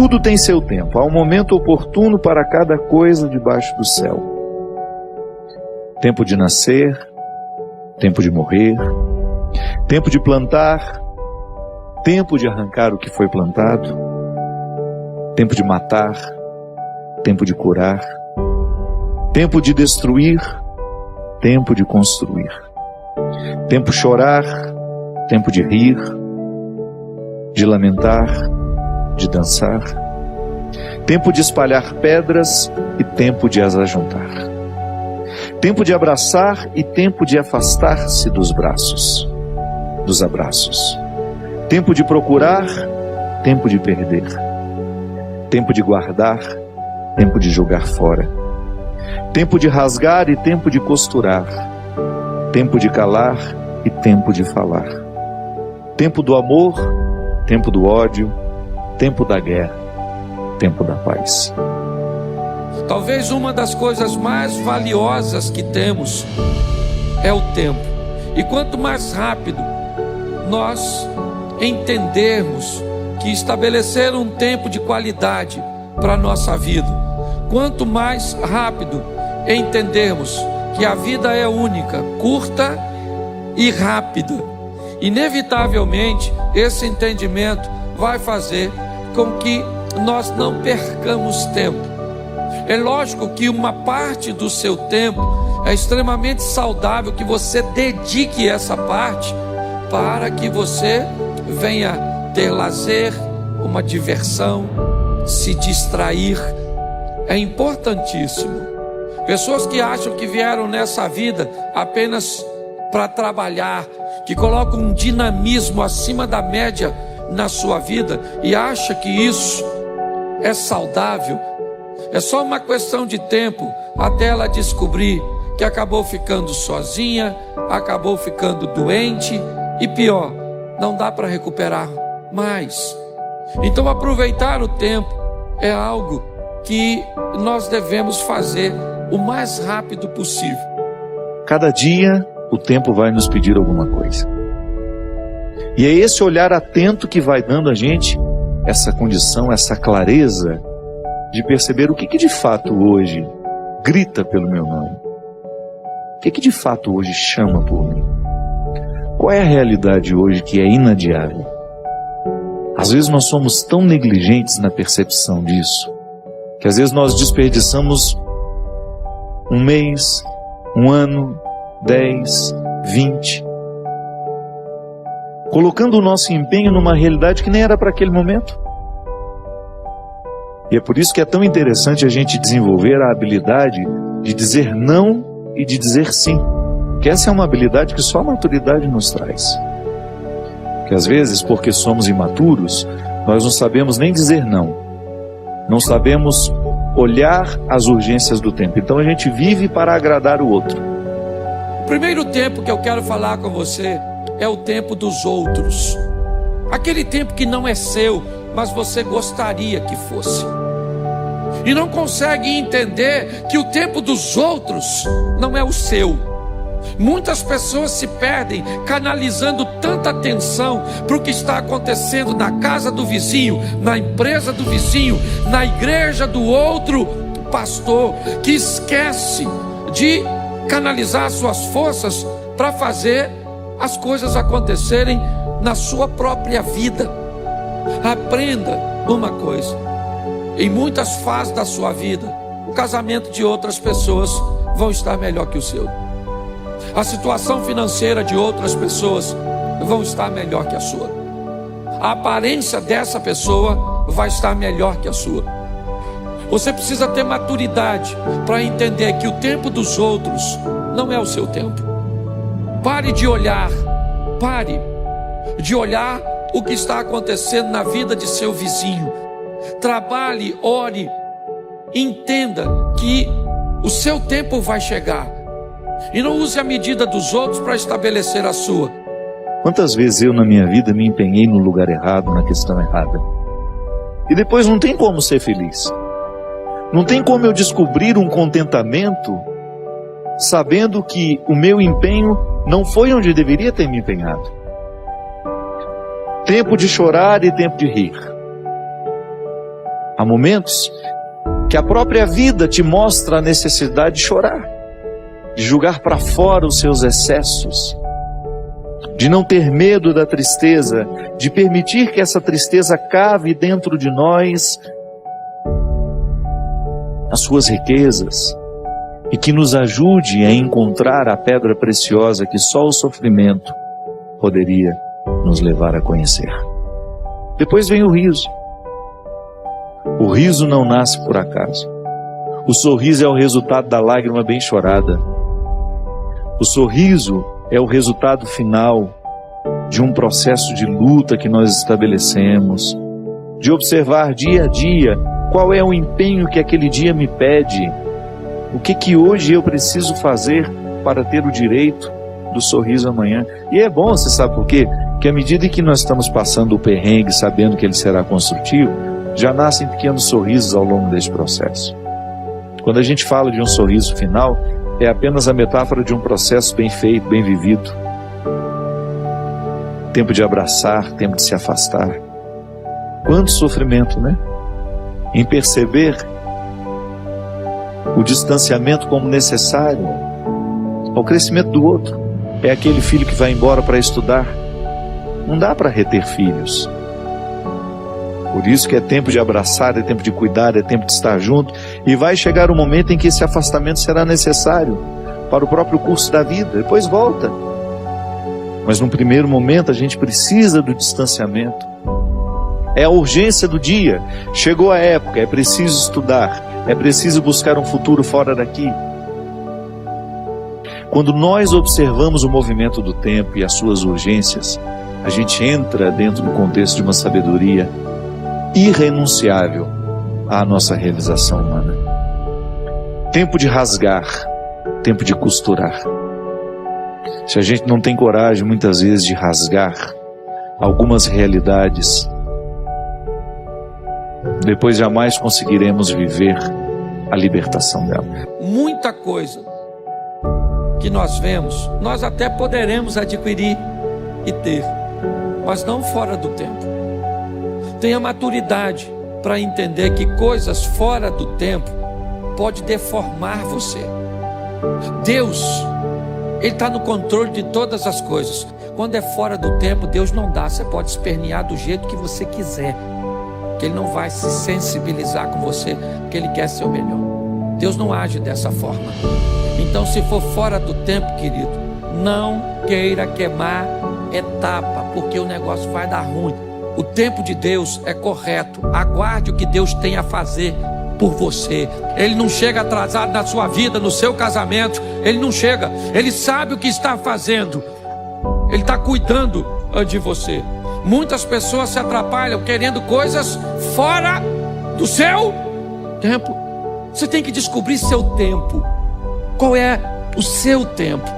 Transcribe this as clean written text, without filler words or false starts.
Tudo tem seu tempo, há um momento oportuno para cada coisa debaixo do céu. Tempo de nascer, tempo de morrer, tempo de plantar, tempo de arrancar o que foi plantado, tempo de matar, tempo de curar, tempo de destruir, tempo de construir, tempo de chorar, tempo de rir, de lamentar, de dançar, tempo de espalhar pedras e tempo de as ajuntar, tempo de abraçar e tempo de afastar-se dos abraços, tempo de procurar, tempo de perder, tempo de guardar, tempo de jogar fora, tempo de rasgar e tempo de costurar, tempo de calar e tempo de falar, tempo do amor, tempo do ódio, tempo da guerra, tempo da paz. Talvez uma das coisas mais valiosas que temos é o tempo. E quanto mais rápido nós entendermos que estabelecer um tempo de qualidade para a nossa vida, quanto mais rápido entendermos que a vida é única, curta e rápida, inevitavelmente esse entendimento vai fazer com que nós não percamos tempo. É lógico que uma parte do seu tempo é extremamente saudável que você dedique essa parte para que você venha ter lazer, uma diversão, se distrair. É importantíssimo. Pessoas que acham que vieram nessa vida apenas para trabalhar, que colocam um dinamismo acima da média na sua vida e acha que isso é saudável, é só uma questão de tempo até ela descobrir que acabou ficando sozinha, acabou ficando doente e pior, não dá para recuperar mais. Então aproveitar o tempo é algo que nós devemos fazer o mais rápido possível. Cada dia o tempo vai nos pedir alguma coisa. E é esse olhar atento que vai dando a gente essa condição, essa clareza de perceber o que de fato hoje grita pelo meu nome. O que de fato hoje chama por mim. Qual é a realidade hoje que é inadiável? Às vezes nós somos tão negligentes na percepção disso, que às vezes nós desperdiçamos um mês, um ano, 10, 20, colocando o nosso empenho numa realidade que nem era para aquele momento. E é por isso que é tão interessante a gente desenvolver a habilidade de dizer não e de dizer sim. Que essa é uma habilidade que só a maturidade nos traz. Que às vezes, porque somos imaturos, nós não sabemos nem dizer não. Não sabemos olhar as urgências do tempo. Então a gente vive para agradar o outro. O primeiro tempo que eu quero falar com você é o tempo dos outros. Aquele tempo que não é seu, mas você gostaria que fosse. E não consegue entender que o tempo dos outros não é o seu. Muitas pessoas se perdem canalizando tanta atenção para o que está acontecendo na casa do vizinho, na empresa do vizinho, na igreja do outro pastor, que esquece de canalizar suas forças para fazer as coisas acontecerem na sua própria vida. Aprenda uma coisa: em muitas fases da sua vida, o casamento de outras pessoas vão estar melhor que o seu. A situação financeira de outras pessoas vão estar melhor que a sua. A aparência dessa pessoa vai estar melhor que a sua. Você precisa ter maturidade para entender que o tempo dos outros não é o seu tempo. Pare de olhar o que está acontecendo na vida de seu vizinho. Trabalhe, ore, entenda que o seu tempo vai chegar. E não use a medida dos outros para estabelecer a sua. Quantas vezes eu na minha vida me empenhei no lugar errado, na questão errada. E depois não tem como ser feliz. Não tem como eu descobrir um contentamento sabendo que o meu empenho não foi onde deveria ter me empenhado. Tempo de chorar e tempo de rir. Há momentos que a própria vida te mostra a necessidade de chorar, de julgar para fora os seus excessos, de não ter medo da tristeza, de permitir que essa tristeza cave dentro de nós as suas riquezas e que nos ajude a encontrar a pedra preciosa que só o sofrimento poderia nos levar a conhecer. Depois vem o riso. O riso não nasce por acaso. O sorriso é o resultado da lágrima bem chorada. O sorriso é o resultado final de um processo de luta que nós estabelecemos, de observar dia a dia qual é o empenho que aquele dia me pede, o que hoje eu preciso fazer para ter o direito do sorriso amanhã. E é bom, você sabe por quê? Que à medida em que nós estamos passando o perrengue, sabendo que ele será construtivo, já nascem pequenos sorrisos ao longo deste processo. Quando a gente fala de um sorriso final, é apenas a metáfora de um processo bem feito, bem vivido. Tempo de abraçar, tempo de se afastar. Quanto sofrimento, né? Em perceber o distanciamento como necessário ao crescimento do outro. É aquele filho que vai embora para estudar. Não dá para reter filhos. Por isso que é tempo de abraçar, é tempo de cuidar, é tempo de estar junto. E vai chegar um momento em que esse afastamento será necessário para o próprio curso da vida. Depois volta. Mas num primeiro momento a gente precisa do distanciamento. É a urgência do dia. Chegou a época, é preciso estudar. É preciso buscar um futuro fora daqui. Quando nós observamos o movimento do tempo e as suas urgências, a gente entra dentro do contexto de uma sabedoria irrenunciável à nossa realização humana. Tempo de rasgar, tempo de costurar. Se a gente não tem coragem, muitas vezes, de rasgar algumas realidades, depois jamais conseguiremos viver a libertação dela. Muita coisa que nós vemos, nós até poderemos adquirir e ter, mas não fora do tempo. Tenha maturidade para entender que coisas fora do tempo pode deformar você. Deus, Ele está no controle de todas as coisas. Quando é fora do tempo, Deus não dá. Você pode espernear do jeito que você quiser, que Ele não vai se sensibilizar com você, porque Ele quer ser o melhor. Deus não age dessa forma. Então, se for fora do tempo, querido, não queira queimar etapa, porque o negócio vai dar ruim. O tempo de Deus é correto. Aguarde o que Deus tem a fazer por você. Ele não chega atrasado na sua vida, no seu casamento. Ele não chega. Ele sabe o que está fazendo. Ele está cuidando de você. Muitas pessoas se atrapalham querendo coisas fora do seu tempo. Você tem que descobrir seu tempo. Qual é o seu tempo?